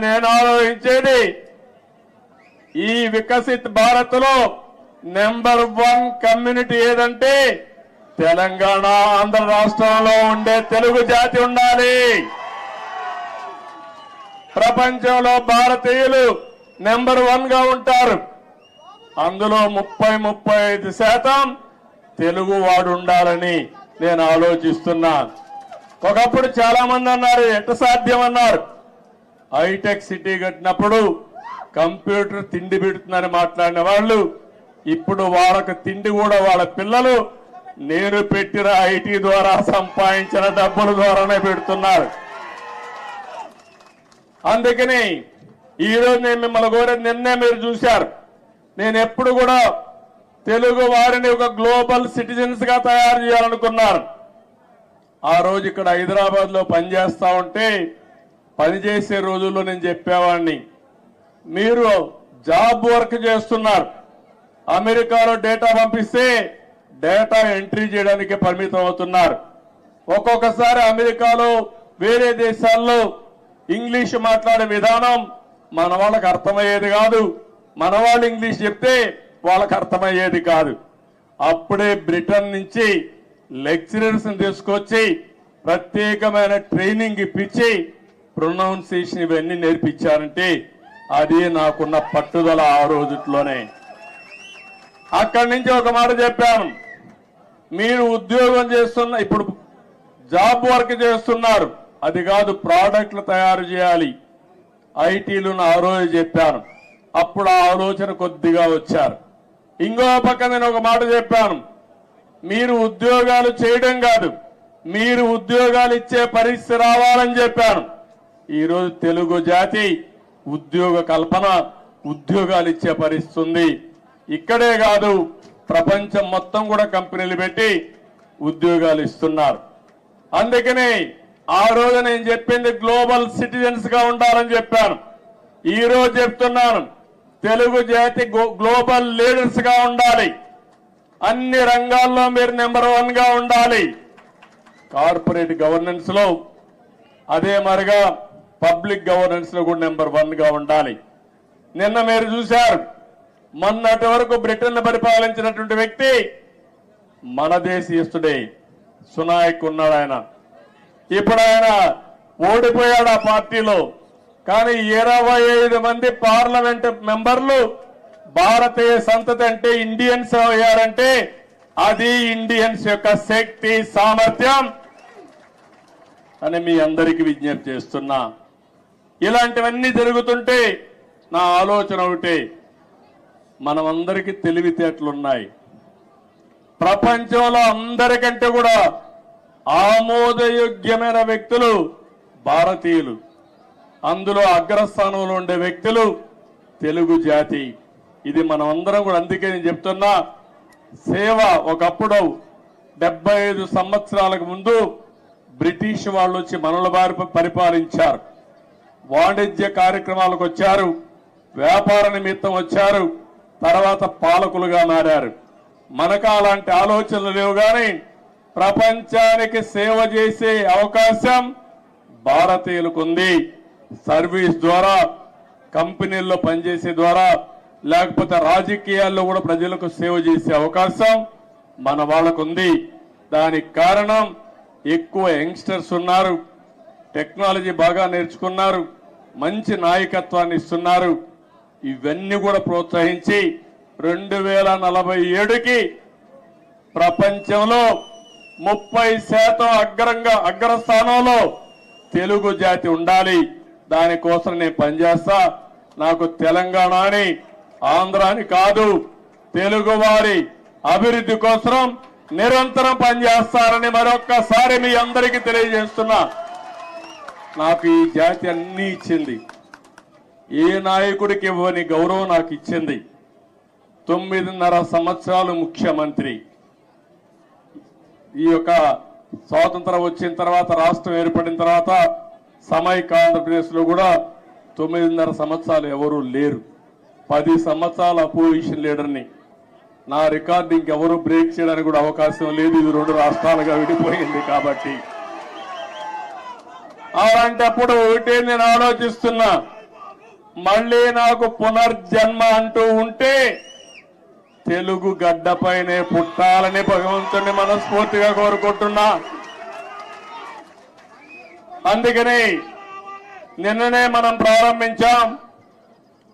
నేను ఆలోచించేది, ఈ వికసిత్ భారత్ లో నెంబర్ 1 కమ్యూనిటీ ఏదంటే తెలంగాణ, ఆంధ్ర రాష్ట్రంలో ఉండే తెలుగు జాతి ఉండాలి. ప్రపంచంలో భారతీయులు నెంబర్ 1 గా ఉంటారు. అందులో 35% తెలుగు వాడు ఉండాలని నేను ఆలోచిస్తున్నా. ఒకప్పుడు చాలా మంది అన్నారు ఎట్ట సాధ్యం అన్నారు. హైటెక్ సిటీ కట్టినప్పుడు కంప్యూటర్ తిండి పెడుతుందని మాట్లాడిన వాళ్ళు ఇప్పుడు వాళ్ళకి తిండి కూడా వాళ్ళ పిల్లలు నేను పెట్టిన ఐటీ ద్వారా సంపాదించిన డబ్బుల ద్వారానే పెడుతున్నారు. అందుకని ఈరోజు నేను మిమ్మల్ని కోరేది, నిన్నే మీరు చూశారు, నేను ఎప్పుడు కూడా తెలుగు వారిని ఒక గ్లోబల్ సిటిజన్స్ గా తయారు చేయాలనుకున్నాను. ఆ రోజు ఇక్కడ హైదరాబాద్ లో పనిచేస్తా ఉంటే, పనిచేసే రోజుల్లో నేను చెప్పేవాడిని, మీరు జాబ్ వర్క్ చేస్తున్నారు, అమెరికాలో డేటా పంపిస్తే డేటా ఎంట్రీ చేయడానికి పరిమితం అవుతున్నారు. ఒక్కొక్కసారి అమెరికాలో వేరే దేశాల్లో ఇంగ్లీష్ మాట్లాడే విధానం మన వాళ్ళకి అర్థమయ్యేది కాదు. మన వాళ్ళు ఇంగ్లీష్ చెప్తే వాళ్ళకి అర్థమయ్యేది కాదు. అప్పుడే బ్రిటన్ నుంచి లెక్చరర్స్ తీసుకొచ్చి ప్రత్యేకమైన ట్రైనింగ్ ఇప్పించి ప్రొనౌన్సియేషన్ ఇవన్నీ నేర్పించారంటే అది నాకున్న పట్టుదల ఆ రోజుట్లోనే. అక్కడి నుంచి ఒక మాట చెప్పాను, మీరు ఉద్యోగం చేస్తున్న, ఇప్పుడు జాబ్ వర్క్ చేస్తున్నారు, అది కాదు ప్రోడక్ట్లు తయారు చేయాలి, ఐటీలు ఆ రోజు చెప్పాను. అప్పుడు ఆ ఆలోచన కొద్దిగా వచ్చారు. ఇంకో పక్క నేను ఒక మాట చెప్పాను, మీరు ఉద్యోగాలు చేయడం కాదు, మీరు ఉద్యోగాలు ఇచ్చే పరిస్థితి రావాలని చెప్పాను. ఈరోజు తెలుగు జాతి ఉద్యోగ కల్పన, ఉద్యోగాలు ఇచ్చే పరిస్థితి ఉంది. ఇక్కడే కాదు, ప్రపంచం మొత్తం కూడా కంపెనీలు పెట్టి ఉద్యోగాలు ఇస్తున్నారు. అందుకని ఆ రోజు నేను చెప్పింది గ్లోబల్ సిటిజన్స్ గా ఉండాలని చెప్పాను. ఈ రోజు చెప్తున్నాను, తెలుగు జాతి గ్లోబల్ లీడర్స్ గా ఉండాలి. అన్ని రంగాల్లో మీరు నెంబర్ 1 గా ఉండాలి. కార్పొరేట్ గవర్నెన్స్ లో, అదే మరిగా పబ్లిక్ గవర్నెన్స్ లో కూడా నెంబర్ 1 గా ఉండాలి. నిన్న మీరు చూశారు, మొన్నటి వరకు బ్రిటన్ పరిపాలించినటువంటి వ్యక్తి మన దేశీయుడే సునాయక్ ఉన్నాడు. ఆయన ఇప్పుడు ఆయన ఓడిపోయాడు ఆ పార్టీలో. కానీ 25 మంది పార్లమెంట్ మెంబర్లు భారతీయ సంతతి అంటే ఇండియన్స్ అయ్యారంటే అది ఇండియన్స్ యొక్క శక్తి సామర్థ్యం అని మీ అందరికీ విజ్ఞప్తి చేస్తున్నా. ఇలాంటివన్నీ జరుగుతుంటే నా ఆలోచన ఒకటే, మనమందరికీ తెలివితేటలున్నాయి. ప్రపంచంలో అందరికంటే కూడా ఆమోదయోగ్యమైన వ్యక్తులు భారతీయులు. అందులో అగ్రస్థానంలో ఉండే వ్యక్తులు తెలుగు జాతి. ఇది మనం అందరం కూడా, అందుకే నేను చెప్తున్నా, సేవ ఒకప్పుడు 75 సంవత్సరాలకు ముందు బ్రిటిష్ వాళ్ళు వచ్చి మనల బారి పరిపాలించారు. వాణిజ్య కార్యక్రమాలకు వచ్చారు, వ్యాపార నిమిత్తం వచ్చారు, తర్వాత పాలకులుగా మారారు. మనకు అలాంటి ఆలోచనలు లేవు. కానీ ప్రపంచానికి సేవ చేసే అవకాశం భారతీయులకు ఉంది. సర్వీస్ ద్వారా, కంపెనీల్లో పనిచేసే ద్వారా, లేకపోతే రాజకీయాల్లో కూడా ప్రజలకు సేవ చేసే అవకాశం మన వాళ్ళకు ఉంది. దానికి కారణం ఎక్కువ యంగ్స్టర్స్ ఉన్నారు, టెక్నాలజీ బాగా నేర్చుకున్నారు, మంచి నాయకత్వాన్ని ఇస్తున్నారు. ఇవన్నీ కూడా ప్రోత్సహించి 2047కి ప్రపంచంలో 30% అగ్రస్థానంలో తెలుగు జాతి ఉండాలి. దానికోసం నేను పనిచేస్తా. నాకు తెలంగాణని, ఆంధ్రాని కాదు, తెలుగు వారి అభివృద్ధి కోసం నిరంతరం పనిచేస్తారని మరొక్కసారి మీ అందరికీ తెలియజేస్తున్నా. నాకు ఈ జాతి అన్ని ఇచ్చింది. ఏ నాయకుడికి ఇవ్వని గౌరవం నాకు ఇచ్చింది. 9.5 సంవత్సరాలు ముఖ్యమంత్రి. ఈ యొక్క స్వాతంత్రం వచ్చిన తర్వాత, రాష్ట్రం ఏర్పడిన తర్వాత సమైక్య ఆంధ్రప్రదేశ్ లో కూడా 9.5 సంవత్సరాలు ఎవరూ లేరు. 10 సంవత్సరాల అపోజిషన్ లీడర్ని. నా రికార్డు ఇంకెవరూ బ్రేక్ చేయడానికి కూడా అవకాశం లేదు. ఇది 2 రాష్ట్రాలుగా విడిపోయింది కాబట్టి. అలాంటప్పుడు ఒకటే నేను ఆలోచిస్తున్నా, మళ్ళీ నాకు పునర్జన్మ అంటూ ఉంటే తెలుగు గడ్డపైనే పుట్టాలని భగవంతుని మనస్ఫూర్తిగా కోరుకుంటున్నా. అందుకని నిన్ననే మనం ప్రారంభించాం.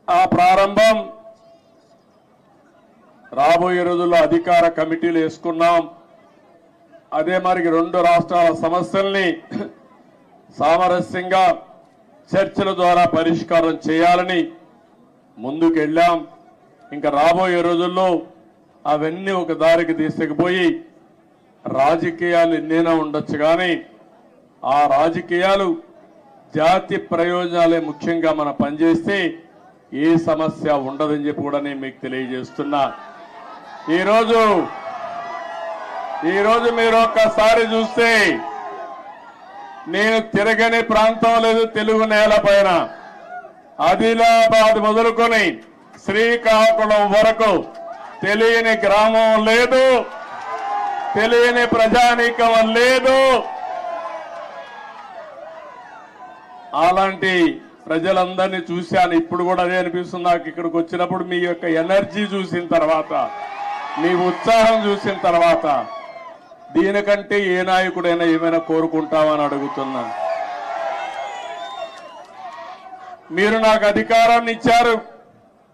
ఆ ప్రారంభం రాబోయే రోజుల్లో అధికార కమిటీలు వేసుకున్నాం. అదే మరి 2 రాష్ట్రాల సమస్యల్ని సామరస్యంగా చర్చల ద్వారా పరిష్కారం చేయాలని ముందుకెళ్ళాం. ఇంకా రాబోయే రోజుల్లో అవన్నీ ఒక దారికి తీసుకుపోయి రాజకీయాలు ఎన్నైనా ఉండొచ్చు, కానీ ఆ రాజకీయాలు జాతి ప్రయోజనాలే ముఖ్యంగా మనం పనిచేస్తే ఏ సమస్య ఉండదని చెప్పి కూడా నేను మీకు తెలియజేస్తున్నా. ఈరోజు మీరు ఒక్కసారి చూస్తే నేను తిరగని ప్రాంతం లేదు తెలుగు నేల పైన. ఆదిలాబాద్ మొదలుకొని శ్రీకాకుళం వరకు తెలియని గ్రామం లేదు, తెలియని ప్రజానీకం లేదు. అలాంటి ప్రజలందరినీ చూశాను. ఇప్పుడు కూడా అదే అనిపిస్తుంది నాకు. ఇక్కడికి వచ్చినప్పుడు మీ యొక్క ఎనర్జీ చూసిన తర్వాత, మీ ఉత్సాహం చూసిన తర్వాత, దీనికంటే ఏ నాయకుడైనా ఏమైనా కోరుకుంటామని అడుగుతున్నా. మీరు నాకు అధికారాన్ని ఇచ్చారు.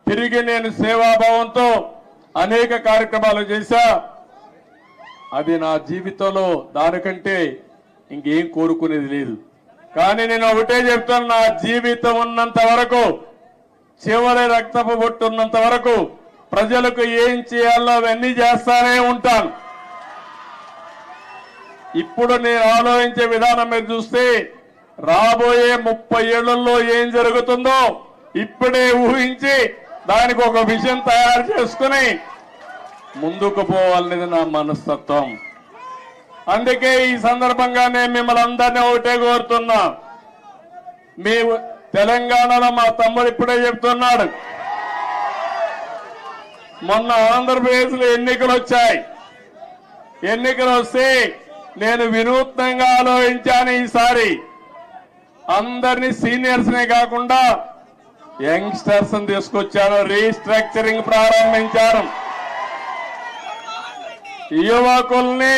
తిరిగి నేను సేవాభావంతో అనేక కార్యక్రమాలు చేశా. అది నా జీవితంలో దానికంటే ఇంకేం కోరుకునేది లేదు. కానీ నేను ఒకటే చెప్తాను, నా జీవితం ఉన్నంత వరకు, చివరి రక్తపు బొట్టు ఉన్నంత వరకు ప్రజలకు ఏం చేయాలో అవన్నీ చేస్తానే ఉంటాను. ఇప్పుడు నేను ఆలోచించే విధానం మీరు చూస్తే రాబోయే 30 ఏళ్లలో ఏం జరుగుతుందో ఇప్పుడే ఊహించి దానికి ఒక విజన్ తయారు చేసుకుని ముందుకు పోవాలనేది నా మనస్తత్వం. అందుకే ఈ సందర్భంగా నేను మిమ్మల్ని అందరినీ ఒకటే కోరుతున్నా. మీ తెలంగాణలో మా తమ్ముడు ఇప్పుడే చెప్తున్నాడు, మొన్న ఆంధ్రప్రదేశ్ లో ఎన్నికలు వచ్చాయి. ఎన్నికలు వస్తే నేను వినూత్నంగా ఆలోచించాను. ఈసారి అందరినీ సీనియర్స్ నే కాకుండా యంగ్స్టర్స్ తీసుకొచ్చాను. రీస్ట్రక్చరింగ్ ప్రారంభించాను. యువకుల్ని,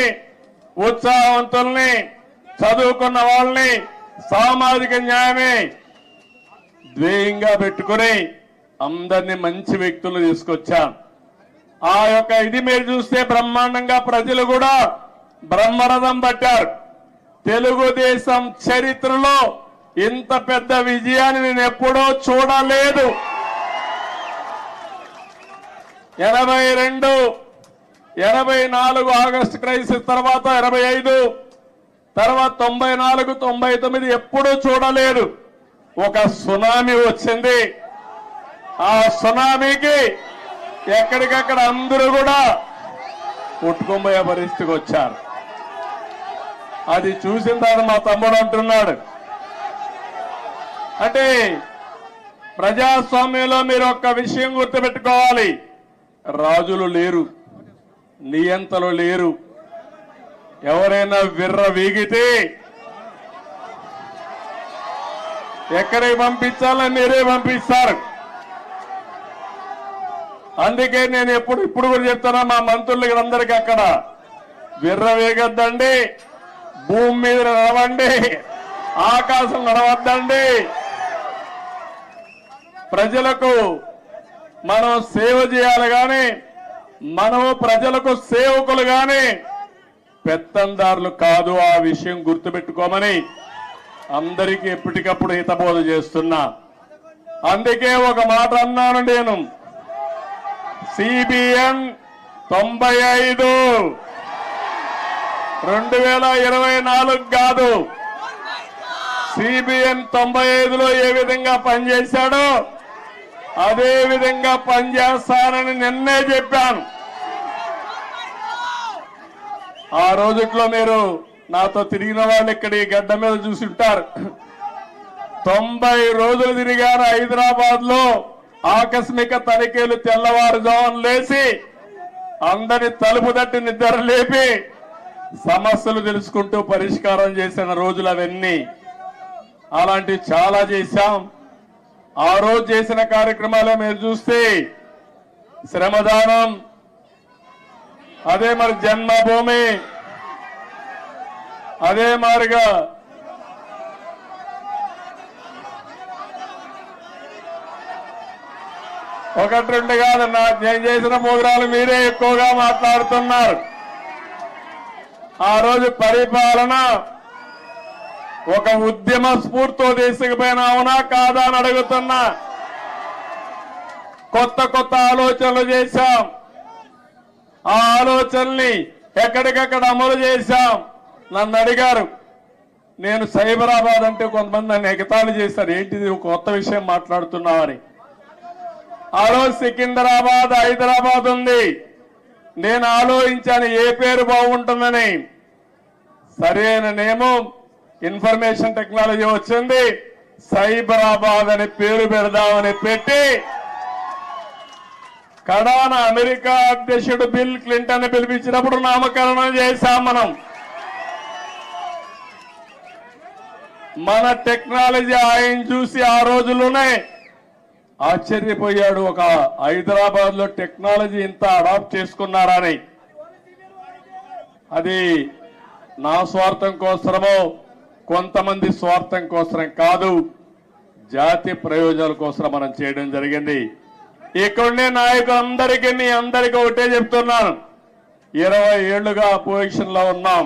ఉత్సాహవంతుల్ని, చదువుకున్న వాళ్ళని సామాజిక న్యాయమే ధ్యేయంగా పెట్టుకుని అందరినీ మంచి వ్యక్తులు తీసుకొచ్చాం. ఆ యొక్క ఇది మీరు చూస్తే బ్రహ్మాండంగా ప్రజలు కూడా బ్రహ్మరథం పట్టారు. తెలుగుదేశం చరిత్రలో ఇంత పెద్ద విజయాన్ని నేను ఎప్పుడూ చూడలేదు. 82, 84 ఆగస్టు క్రైసిస్ తర్వాత 85, తర్వాత 94, 99 ఎప్పుడూ చూడలేదు. ఒక సునామీ వచ్చింది. ఆ సునామీకి ఎక్కడికక్కడ అందరూ కూడా కొట్టుకుపోయే పరిస్థితికి వచ్చారు. అది చూసిన తర్వాత మా తమ్ముడు అంటున్నాడు, అంటే ప్రజాస్వామ్యంలో మీరు ఒక్క విషయం గుర్తుపెట్టుకోవాలి, రాజులు లేరు, నియంతలు లేరు. ఎవరైనా విర్ర వీగితే ఎక్కడికి పంపించాలని మీరే పంపిస్తారు. అందుకే నేను ఇప్పుడు కూడా చెప్తున్నా మా మంత్రులకి అందరికీ, అక్కడ విర్ర వేగద్దండి, భూమి మీద నడవండి, ఆకాశం నడవద్దండి. ప్రజలకు మనం సేవ చేయాలి కానీ మనము ప్రజలకు సేవకులు కానీ పెత్తందారులు కాదు. ఆ విషయం గుర్తుపెట్టుకోమని అందరికీ ఎప్పటికప్పుడు హితబోధ చేస్తున్నా. అందుకే ఒక మాట అన్నాను నేను, సిబిఎన్ 95 2024 కాదు, సిబిఎన్ 95లో ఏ విధంగా పనిచేశాడో అదే విధంగా పనిచేస్తానని నిన్నే చెప్పాను. ఆ రోజుట్లో మీరు నాతో తిరిగిన వాళ్ళు ఇక్కడ ఈ గడ్డ మీద చూసి ఉంటారు. 90 రోజులు తిరిగారు హైదరాబాద్ లో. ఆకస్మిక తనిఖీలు, తెల్లవారుజామున లేచి అందరి తలుపు తట్టి నిద్ర లేపి సమస్యలు తెలుసుకుంటూ పరిష్కారం చేసిన రోజులు అవన్నీ. అలాంటివి చాలా చేశాం. ఆ రోజు చేసిన కార్యక్రమాలే మీరు చూస్తే శ్రమదానం, అదే మరి జన్మభూమి, అదే మారిగా ఒకటి రెండు కాదు, నేను చేసిన ప్రోగ్రాలు మీరే ఎక్కువగా మాట్లాడుతున్నారు. ఆ రోజు పరిపాలన ఒక ఉద్యమ స్ఫూర్తితో తీసుకుపోయినా అవునా కాదా అని అడుగుతున్నా. కొత్త కొత్త ఆలోచనలు చేశాం. ఆ ఆలోచనల్ని ఎక్కడికక్కడ అమలు చేశాం. నన్ను అడిగారు, నేను సైబరాబాద్ అంటే కొంతమంది నన్ను ఎగతాళి చేశారు, ఏంటిది కొత్త విషయం మాట్లాడుతున్నావని. ఆ రోజు సికింద్రాబాద్, హైదరాబాద్ ఉంది. నేను ఆలోచించాను ఏ పేరు బాగుంటుందని. సరైన నేమో ఇన్ఫర్మేషన్ టెక్నాలజీ వచ్చింది, సైబరాబాద్ అని పేరు పెడదామని పెట్టి కడాన అమెరికా అధ్యక్షుడు బిల్ క్లింటన్ పిలిపించినప్పుడు నామకరణం చేశాం. మన టెక్నాలజీ ఆయన చూసి ఆ రోజుల్లోనే ఆశ్చర్యపోయాడు, ఒక హైదరాబాద్ లో టెక్నాలజీ ఇంత అడాప్ట్ చేసుకున్నారని. అది నా స్వార్థం కోసమో కొంతమంది స్వార్థం కోసం కాదు, జాతి ప్రయోజనాల కోసం మనం చేయడం జరిగింది. ఇక్కడుండే నాయకులందరికీ మీ అందరికీ ఒకటే చెప్తున్నాను, 20 ఏళ్లుగా అపోజిషన్ లో ఉన్నాం.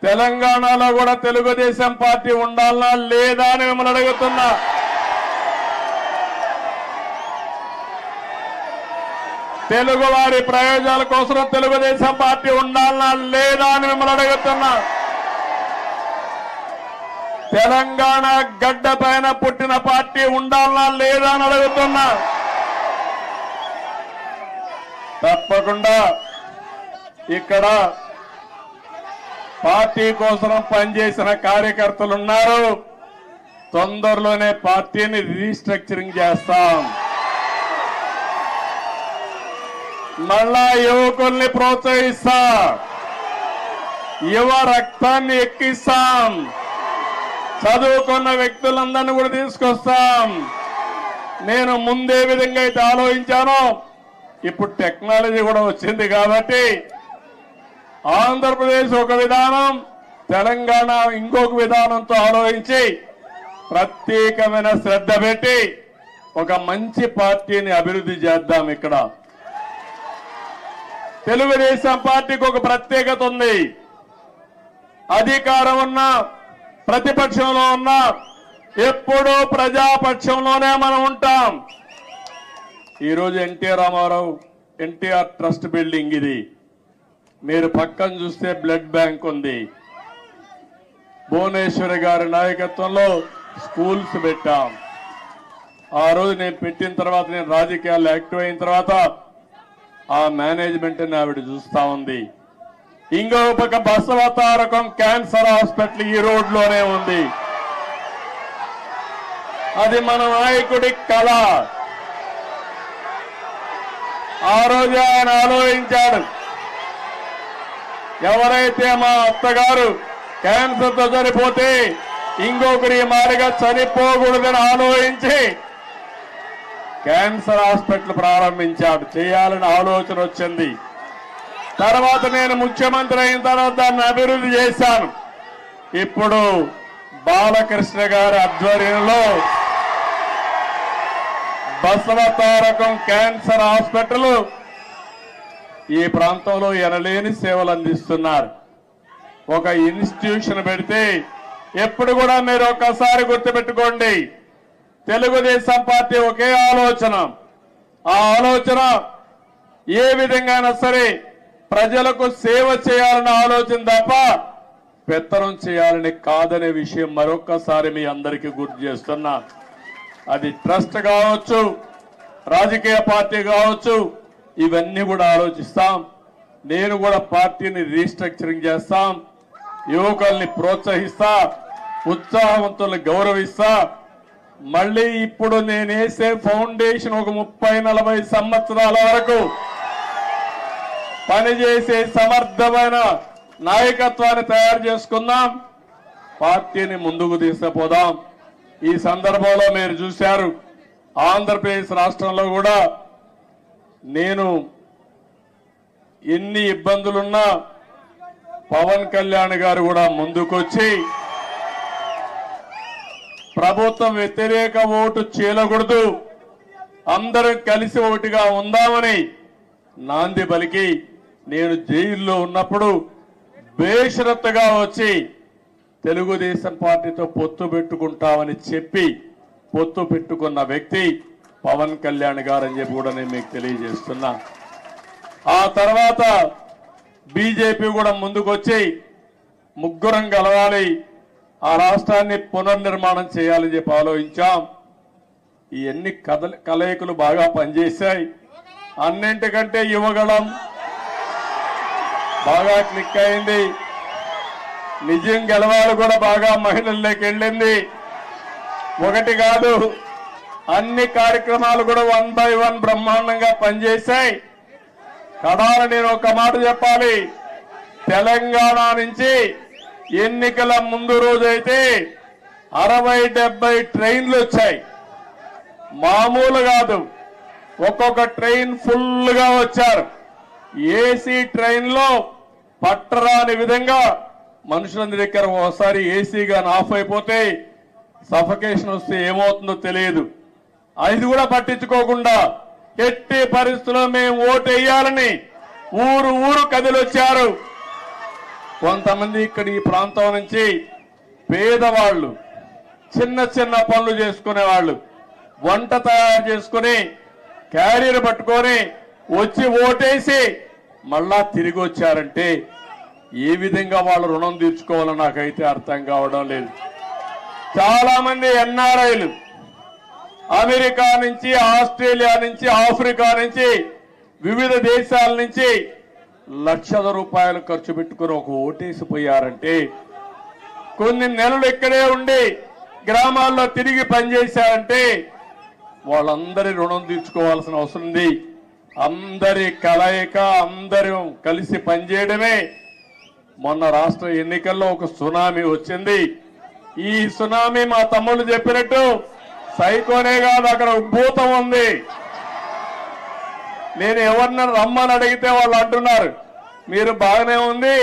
తెలంగాణలో కూడా తెలుగుదేశం పార్టీ ఉండాలనా లేదా అని మిమ్మల్ని అడుగుతున్నా. తెలుగు వారి ప్రయోజనాల కోసం తెలుగుదేశం పార్టీ ఉండాలనా లేదా అని మిమ్మల్ని అడుగుతున్నా. తెలంగాణ గడ్డ పైన పుట్టిన పార్టీ ఉండాలనా లేదా అని అడుగుతున్నా. తప్పకుండా ఇక్కడ పార్టీ కోసం పనిచేసిన కార్యకర్తలు ఉన్నారు. తొందరలోనే పార్టీని రీస్ట్రక్చరింగ్ చేస్తాం. మళ్ళా యువకుల్ని ప్రోత్సహిస్తాం, యువ రక్తాన్ని ఎక్కిస్తాం, చదువుకున్న వ్యక్తులందరినీ కూడా తీసుకొస్తాం. నేను ముందే విధంగా అయితే ఆలోచించానో ఇప్పుడు టెక్నాలజీ కూడా వచ్చింది కాబట్టి ఆంధ్రప్రదేశ్ ఒక విధానం, తెలంగాణ ఇంకొక విధానంతో ఆలోచించి ప్రత్యేకమైన శ్రద్ధ పెట్టి ఒక మంచి పార్టీని అభివృద్ధి చేద్దాం. ఇక్కడ తెలుగుదేశం పార్టీకి ఒక ప్రత్యేకత ఉంది. అధికారం ఉన్నా ప్రతిపక్షంలో ఉన్నా ఎప్పుడూ ప్రజాపక్షంలోనే మనం ఉంటాం. ఈరోజు ఎన్టీ రామారావు ఎన్టీఆర్ ట్రస్ట్ బిల్డింగ్ ఇది. మీరు పక్కన చూస్తే బ్లడ్ బ్యాంక్ ఉంది. భువనేశ్వరి గారి నాయకత్వంలో స్కూల్స్ పెట్టాం. ఆ రోజు నేను పెట్టిన తర్వాత, నేను రాజకీయాల్లో యాక్టివ్ అయిన తర్వాత ఆ మేనేజ్మెంట్ ని ఆవిడ చూస్తా ఉంది. ఇంకో పక్క బసవతారకం క్యాన్సర్ హాస్పిటల్ ఈ రోడ్లోనే ఉంది. అది మన నాయకుడి కళ. ఆ రోజు ఆయన ఆలోచించాడు, ఎవరైతే మా అత్తగారు క్యాన్సర్ తో చనిపోతే ఇంకొకరి మారిగా చనిపోకూడదని ఆలోచించి క్యాన్సర్ హాస్పిటల్ ప్రారంభించాడు. చేయాలని ఆలోచన వచ్చింది. తర్వాత నేను ముఖ్యమంత్రి అయిన తర్వాత దాన్ని అభివృద్ధి చేశాను. ఇప్పుడు బాలకృష్ణ గారి ఆధ్వర్యంలో బసవతారకం క్యాన్సర్ హాస్పిటల్ ఈ ప్రాంతంలో ఎనలేని సేవలు అందిస్తున్నారు. ఒక ఇన్స్టిట్యూషన్ పెడితే ఎప్పుడు కూడా మీరు ఒక్కసారి గుర్తుపెట్టుకోండి, తెలుగుదేశం పార్టీ ఒకే ఆలోచన. ఆ ఆలోచన ఏ విధంగానైనా సరే ప్రజలకు సేవ చేయాలన్న ఆలోచన తప్ప పెత్తనం చేయాలని కాదనే విషయం మరొక్కసారి మీ అందరికీ గుర్తు చేస్తున్నా. అది ట్రస్ట్ కావచ్చు, రాజకీయ పార్టీ కావచ్చు, ఇవన్నీ కూడా ఆలోచిస్తాం. నేను కూడా పార్టీని రీస్ట్రక్చరింగ్ చేస్తాం. యువకుల్ని ప్రోత్సహిస్తా, ఉత్సాహవంతుల్ని గౌరవిస్తా. మళ్ళీ ఇప్పుడు నేను వేసే ఫౌండేషన్ ఒక 30-40 సంవత్సరాల వరకు పనిచేసే సమర్థమైన నాయకత్వాన్ని తయారు చేసుకుందాం. పార్టీని ముందుకు తీసుకుపోదాం. ఈ సందర్భంలో మీరు చూశారు, ఆంధ్రప్రదేశ్ రాష్ట్రంలో కూడా నేను ఎన్ని ఇబ్బందులున్నా పవన్ కళ్యాణ్ గారు కూడా ముందుకొచ్చి ప్రభుత్వం వ్యతిరేక ఓటు చీలకూడదు, అందరం కలిసి ఒకటిగా ఉందామని నాంది పలికి నేను జైల్లో ఉన్నప్పుడు బేషరత్తుగా వచ్చి తెలుగుదేశం పార్టీతో పొత్తు పెట్టుకుంటామని చెప్పి పొత్తు పెట్టుకున్న వ్యక్తి పవన్ కళ్యాణ్ గారు అని చెప్పి కూడా నేను మీకు తెలియజేస్తున్నా. ఆ తర్వాత బీజేపీ కూడా ముందుకొచ్చి ముగ్గురం కలవాలి, ఆ రాష్ట్రాన్ని పునర్నిర్మాణం చేయాలని చెప్పి ఆలోచించాం. ఇవన్నీ కలయికలు బాగా పనిచేశాయి. అన్నింటికంటే యువగళం బాగా క్లిక్ అయింది. నిజం గెలవాలి కూడా బాగా మహిళల్లోకి వెళ్ళింది. ఒకటి కాదు, అన్ని కార్యక్రమాలు కూడా 1 by 1 బ్రహ్మాండంగా పనిచేశాయి. కడాల నేను ఒక మాట చెప్పాలి, తెలంగాణ నుంచి ఎన్నికల ముందు రోజైతే 60-70 ట్రైన్లు వచ్చాయి. మామూలు కాదు, ఒక్కొక్క ట్రైన్ ఫుల్ గా వచ్చారు. ఏసీ ట్రైన్ లో పట్టరాని విధంగా మనుషులందరి దగ్గర ఒకసారి ఏసీ గాని ఆఫ్ అయిపోతే సఫకేషన్ వస్తే ఏమవుతుందో తెలియదు. అది కూడా పట్టించుకోకుండా ఎట్టి పరిస్థితుల్లో మేము ఓటు వేయాలని ఊరు ఊరు కదిలొచ్చారు. కొంతమంది ఇక్కడ ఈ ప్రాంతం నుంచి పేదవాళ్లు, చిన్న చిన్న పనులు చేసుకునేవాళ్లు, వంట తయారు చేసుకుని క్యారియర్ పట్టుకొని వచ్చి ఓటేసి మళ్ళా తిరిగి వచ్చారంటే ఏ విధంగా వాళ్ళు రుణం తీర్చుకోవాలో నాకైతే అర్థం కావడం లేదు. చాలా మంది ఎన్ఆర్ఐలు అమెరికా నుంచి, ఆస్ట్రేలియా నుంచి, ఆఫ్రికా నుంచి, వివిధ దేశాల నుంచి లక్షల రూపాయలు ఖర్చు పెట్టుకుని ఒక ఓటేసిపోయారంటే, కొన్ని నెలలు ఇక్కడే ఉండి గ్రామాల్లో తిరిగి పనిచేశారంటే వాళ్ళందరి రుణం తీర్చుకోవాల్సిన అవసరం ఉంది. అందరి కలయిక, అందరూ కలిసి పనిచేయడమే. మొన్న రాష్ట్ర ఎన్నికల్లో ఒక సునామీ వచ్చింది. ఈ సునామీ మా తమ్ముళ్ళు చెప్పినట్టు సైకోనే కాదు, అక్కడ భూతం ఉంది. నేను ఎవరిని రమ్మని అడిగితే వాళ్ళు అంటున్నారు మీరు బాగానే ఉంది,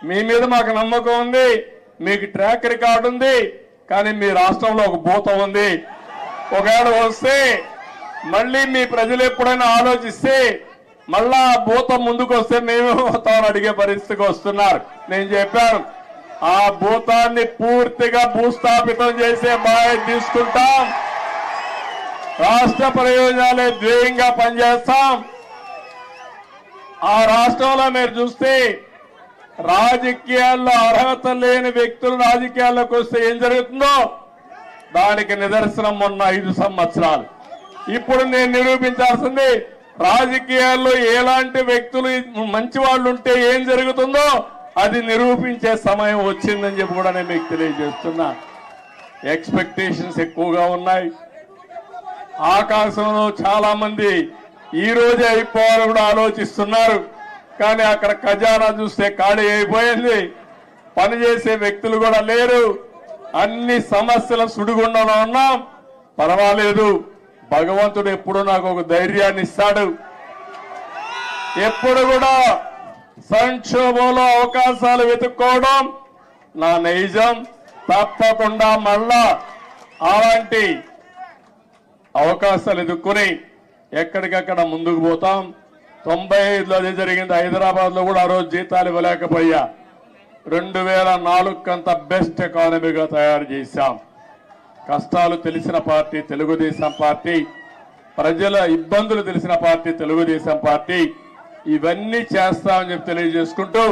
మీ మీద మాకు నమ్మకం ఉంది, మీకు ట్రాక్ రికార్డు ఉంది, కానీ మీ రాష్ట్రంలో ఒక భూతం ఉంది. ఒకవేళ వస్తే మళ్ళీ మీ ప్రజలు ఎప్పుడైనా ఆలోచిస్తే మళ్ళా ఆ భూతం ముందుకు వస్తే మేమేమవుతామని అడిగే పరిస్థితికి వస్తున్నారు. నేను చెప్పాను ఆ భూతాన్ని పూర్తిగా భూస్థాపితం చేసే బాధ్యత తీసుకుంటాం. రాష్ట్ర ప్రయోజనాలే ధ్యేయంగా పనిచేస్తాం. ఆ రాష్ట్రంలో మీరు చూస్తే రాజకీయాల్లో అర్హత లేని వ్యక్తులు రాజకీయాల్లోకి వస్తే ఏం జరుగుతుందో దానికి నిదర్శనం మొన్న 5 సంవత్సరాలు. ఇప్పుడు నేను నిరూపించాల్సింది రాజకీయాల్లో ఎలాంటి వ్యక్తులు మంచి వాళ్ళు ఉంటే ఏం జరుగుతుందో అది నిరూపించే సమయం వచ్చిందని చెప్పి కూడా నేను మీకు తెలియజేస్తున్నా. ఎక్స్పెక్టేషన్స్ ఎక్కువగా ఉన్నాయి. ఆకాశంలో చాలా మంది ఈ రోజే అయిపోవాలని కూడా ఆలోచిస్తున్నారు. కానీ అక్కడ ఖజానా చూస్తే ఖాళీ అయిపోయింది. పనిచేసే వ్యక్తులు కూడా లేరు. అన్ని సమస్యల సుడిగుండంలో ఉన్నాం. పర్వాలేదు, భగవంతుడు ఎప్పుడు నాకు ఒక ధైర్యాన్ని ఇస్తాడు. ఎప్పుడు కూడా సంక్షోభంలో అవకాశాలు వెతుక్కోవడం నా నైజం. తప్పకుండా మళ్ళా అలాంటి అవకాశాలు ఎదుర్కొని ఎక్కడికక్కడ ముందుకు పోతాం. 95లో అదే జరిగింది. హైదరాబాద్ లో కూడా ఆ రోజు జీతాలు ఇవ్వలేకపోయా. 2004 కంత బెస్ట్ ఎకానమీగా తయారు చేశాం. కష్టాలు తెలిసిన పార్టీ తెలుగుదేశం పార్టీ, ప్రజల ఇబ్బందులు తెలిసిన పార్టీ తెలుగుదేశం పార్టీ. ఇవన్నీ చేస్తామని చెప్పి తెలియజేసుకుంటూ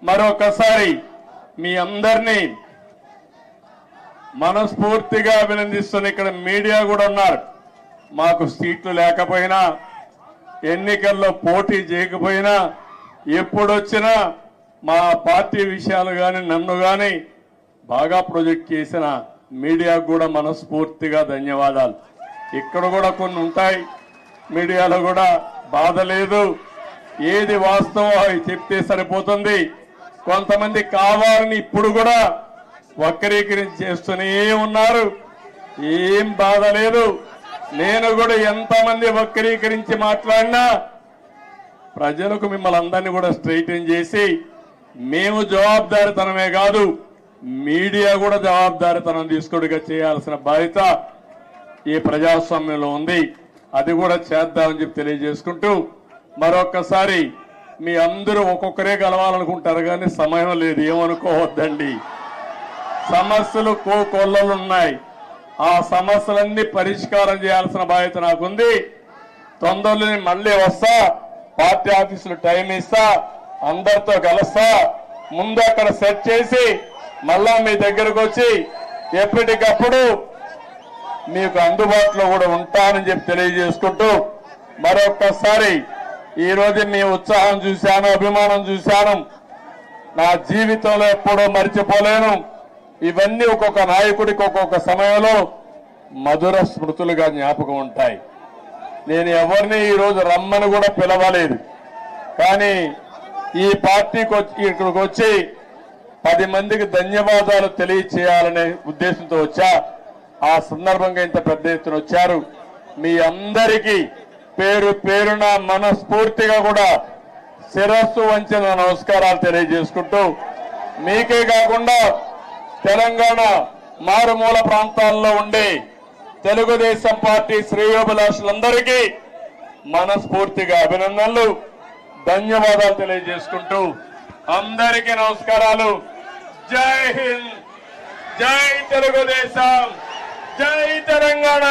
మరొకసారి మీ అందరినీ మనస్ఫూర్తిగా అభినందిస్తున్న ఇక్కడ మీడియా కూడా ఉన్నారు. మాకు సీట్లు లేకపోయినా, ఎన్నికల్లో పోటీ చేయకపోయినా, ఎప్పుడొచ్చినా మా పార్టీ విషయాలు కానీ నన్ను కానీ బాగా ప్రొజెక్ట్ చేసిన మీడియాకు కూడా మనస్ఫూర్తిగా ధన్యవాదాలు. ఇక్కడ కూడా కొన్ని ఉంటాయి, మీడియాలో కూడా బాధ లేదు. ఏది వాస్తవం అవి చెప్తే సరిపోతుంది. కొంతమంది కావాలని ఇప్పుడు కూడా వక్రీకరించి చేస్తూనే ఉన్నారు. ఏం బాధ లేదు. నేను కూడా ఎంతమంది వక్రీకరించి మాట్లాడినా ప్రజలకు మిమ్మల్ని అందరినీ కూడా స్ట్రైటన్ చేసి మేము జవాబుదారీతనమే కాదు మీడియా కూడా జవాబుదారీతనం తీసుకుడిగా చేయాల్సిన బాధ్యత ఈ ప్రజాస్వామ్యంలో ఉంది. అది కూడా చేద్దామని చెప్పి తెలియజేసుకుంటూ మరొక్కసారి మీ అందరూ ఒక్కొక్కరే కలవాలనుకుంటారు కానీ సమయం లేదు, ఏమనుకోవద్దండి. సమస్యలు కోకొల్లలు ఉన్నాయి. ఆ సమస్యలన్నీ పరిష్కారం చేయాల్సిన బాధ్యత నాకుంది. తొందరలో మళ్ళీ వస్తా, పార్టీ ఆఫీసులో టైం ఇస్తా, అందరితో కలుస్తా. ముందు అక్కడ సెట్ చేసి మళ్ళా మీ దగ్గరకు వచ్చి ఎప్పటికప్పుడు మీకు అందుబాటులో కూడా ఉంటానని చెప్పి తెలియజేసుకుంటూ మరొక్కసారి ఈ రోజు మీ ఉత్సాహం చూశాను, అభిమానం చూశాను. నా జీవితంలో ఎప్పుడూ మర్చిపోలేను. ఇవన్నీ ఒక్కొక్క నాయకుడికి ఒక్కొక్క సమయంలో మధుర స్మృతులుగా జ్ఞాపకం ఉంటాయి. నేను ఎవరిని ఈరోజు రమ్మని కూడా పిలవలేదు, కానీ ఈ పార్టీకి ఇక్కడికి వచ్చి 10 మందికి ధన్యవాదాలు తెలియచేయాలనే ఉద్దేశంతో వచ్చా. ఆ సందర్భంగా ఇంత పెద్ద ఎత్తున వచ్చారు. మీ అందరికీ పేరు పేరున మనస్ఫూర్తిగా కూడా శిరస్సు వంచిన నమస్కారాలు తెలియజేసుకుంటూ మీకే కాకుండా తెలంగాణ మారుమూల ప్రాంతాల్లో ఉండే తెలుగుదేశం పార్టీ శ్రేయోభిలాషులందరికీ మనస్ఫూర్తిగా అభినందనలు, ధన్యవాదాలు తెలియజేసుకుంటూ అందరికీ నమస్కారాలు. జై హింద్, జై తెలుగుదేశం, జై తెలంగాణ.